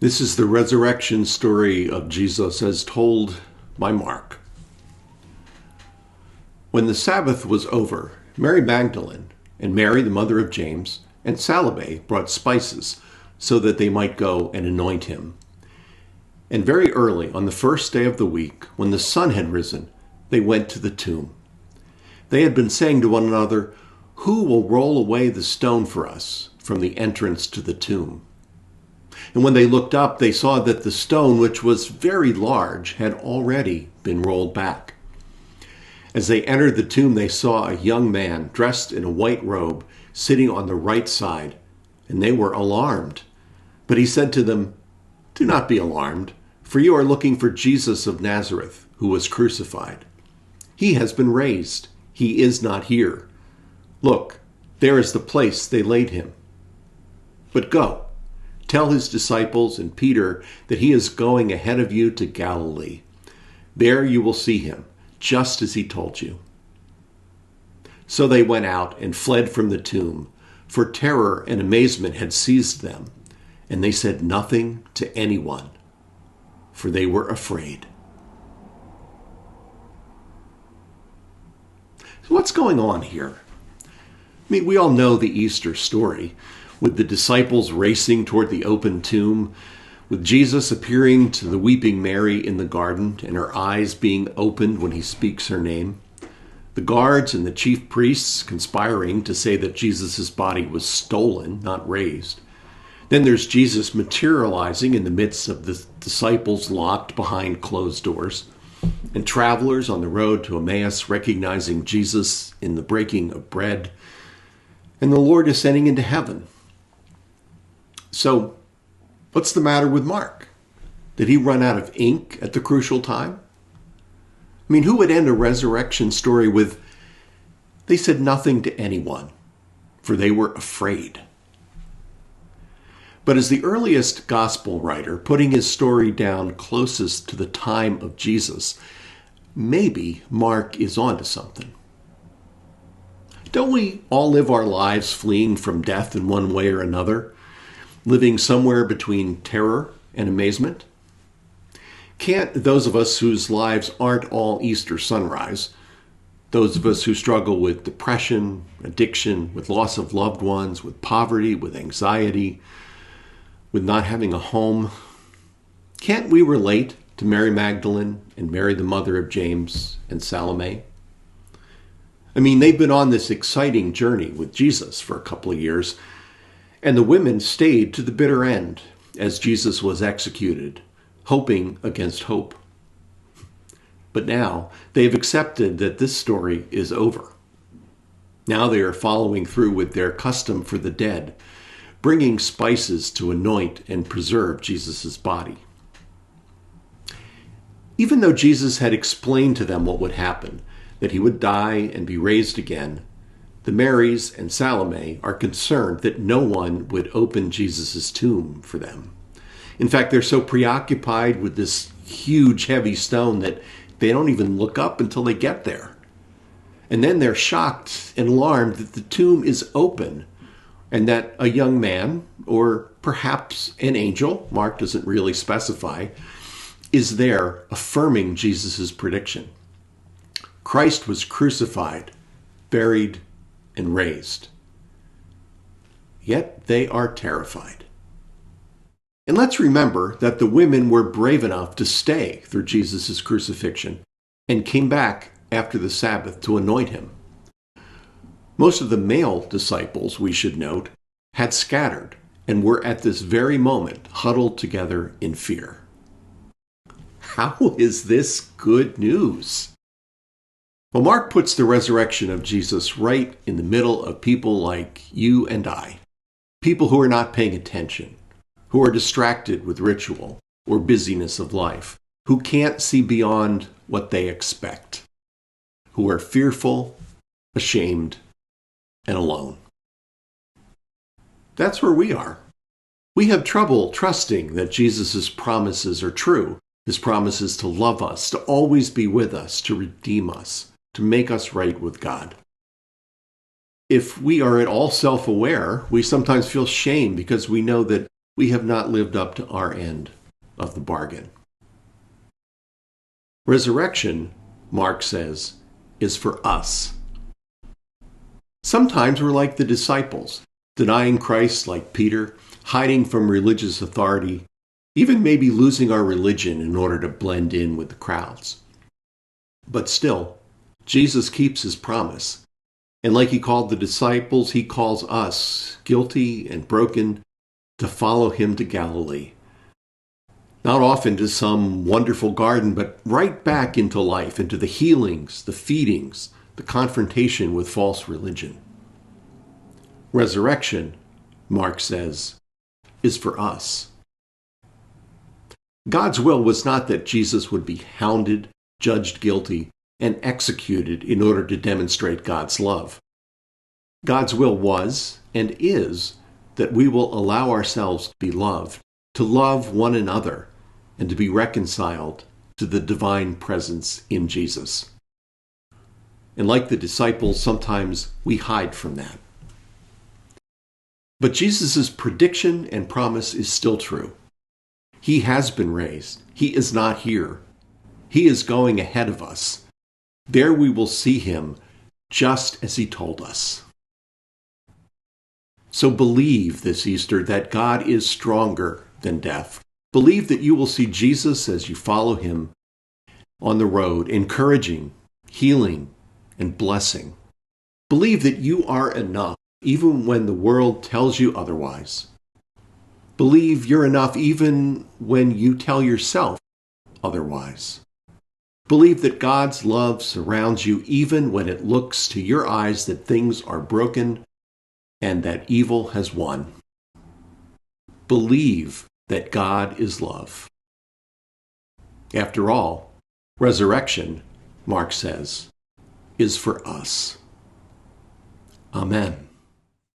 This is the resurrection story of Jesus as told by Mark. When the Sabbath was over, Mary Magdalene and Mary, the mother of James, and Salome brought spices so that they might go and anoint him. And very early on the first day of the week, when the sun had risen, they went to the tomb. They had been saying to one another, "Who will roll away the stone for us from the entrance to the tomb?" And when they looked up, they saw that the stone, which was very large, had already been rolled back. As they entered the tomb, they saw a young man dressed in a white robe sitting on the right side, and they were alarmed. But he said to them, "Do not be alarmed, for you are looking for Jesus of Nazareth, who was crucified. He has been raised. He is not here. Look, there is the place they laid him. But go, tell his disciples and Peter that he is going ahead of you to Galilee. There you will see him, just as he told you." So they went out and fled from the tomb, for terror and amazement had seized them, and they said nothing to anyone, for they were afraid. So what's going on here? We all know the Easter story, with the disciples racing toward the open tomb, with Jesus appearing to the weeping Mary in the garden and her eyes being opened when he speaks her name, the guards and the chief priests conspiring to say that Jesus' body was stolen, not raised. Then there's Jesus materializing in the midst of the disciples locked behind closed doors, and travelers on the road to Emmaus recognizing Jesus in the breaking of bread, and the Lord ascending into heaven. So, what's the matter with Mark? Did he run out of ink at the crucial time? Who would end a resurrection story with, "They said nothing to anyone, for they were afraid"? But as the earliest gospel writer, putting his story down closest to the time of Jesus, maybe Mark is onto something. Don't we all live our lives fleeing from death in one way or another, living somewhere between terror and amazement? Can't those of us whose lives aren't all Easter sunrise, those of us who struggle with depression, addiction, with loss of loved ones, with poverty, with anxiety, with not having a home, can't we relate to Mary Magdalene and Mary, the mother of James, and Salome? They've been on this exciting journey with Jesus for a couple of years, and the women stayed to the bitter end as Jesus was executed, hoping against hope. But now they've accepted that this story is over. Now they are following through with their custom for the dead, bringing spices to anoint and preserve Jesus' body. Even though Jesus had explained to them what would happen, that he would die and be raised again, the Marys and Salome are concerned that no one would open Jesus' tomb for them. In fact, they're so preoccupied with this huge, heavy stone that they don't even look up until they get there. And then they're shocked and alarmed that the tomb is open and that a young man, or perhaps an angel, Mark doesn't really specify, is there affirming Jesus' prediction. Christ was crucified, buried, and raised. Yet they are terrified. And let's remember that the women were brave enough to stay through Jesus' crucifixion and came back after the Sabbath to anoint him. Most of the male disciples, we should note, had scattered and were at this very moment huddled together in fear. How is this good news? Well, Mark puts the resurrection of Jesus right in the middle of people like you and I, people who are not paying attention, who are distracted with ritual or busyness of life, who can't see beyond what they expect, who are fearful, ashamed, and alone. That's where we are. We have trouble trusting that Jesus' promises are true, his promises to love us, to always be with us, to redeem us, to make us right with God. If we are at all self-aware, we sometimes feel shame because we know that we have not lived up to our end of the bargain. Resurrection, Mark says, is for us. Sometimes we're like the disciples, denying Christ like Peter, hiding from religious authority, even maybe losing our religion in order to blend in with the crowds. But still, Jesus keeps his promise. And like he called the disciples, he calls us, guilty and broken, to follow him to Galilee. Not often to some wonderful garden, but right back into life, into the healings, the feedings, the confrontation with false religion. Resurrection, Mark says, is for us. God's will was not that Jesus would be hounded, judged guilty, and executed in order to demonstrate God's love. God's will was and is that we will allow ourselves to be loved, to love one another, and to be reconciled to the divine presence in Jesus. And like the disciples, sometimes we hide from that. But Jesus' prediction and promise is still true. He has been raised. He is not here. He is going ahead of us. There we will see him just as he told us. So believe this Easter that God is stronger than death. Believe that you will see Jesus as you follow him on the road, encouraging, healing, and blessing. Believe that you are enough, even when the world tells you otherwise. Believe you're enough even when you tell yourself otherwise. Believe that God's love surrounds you even when it looks to your eyes that things are broken and that evil has won. Believe that God is love. After all, resurrection, Mark says, is for us. Amen.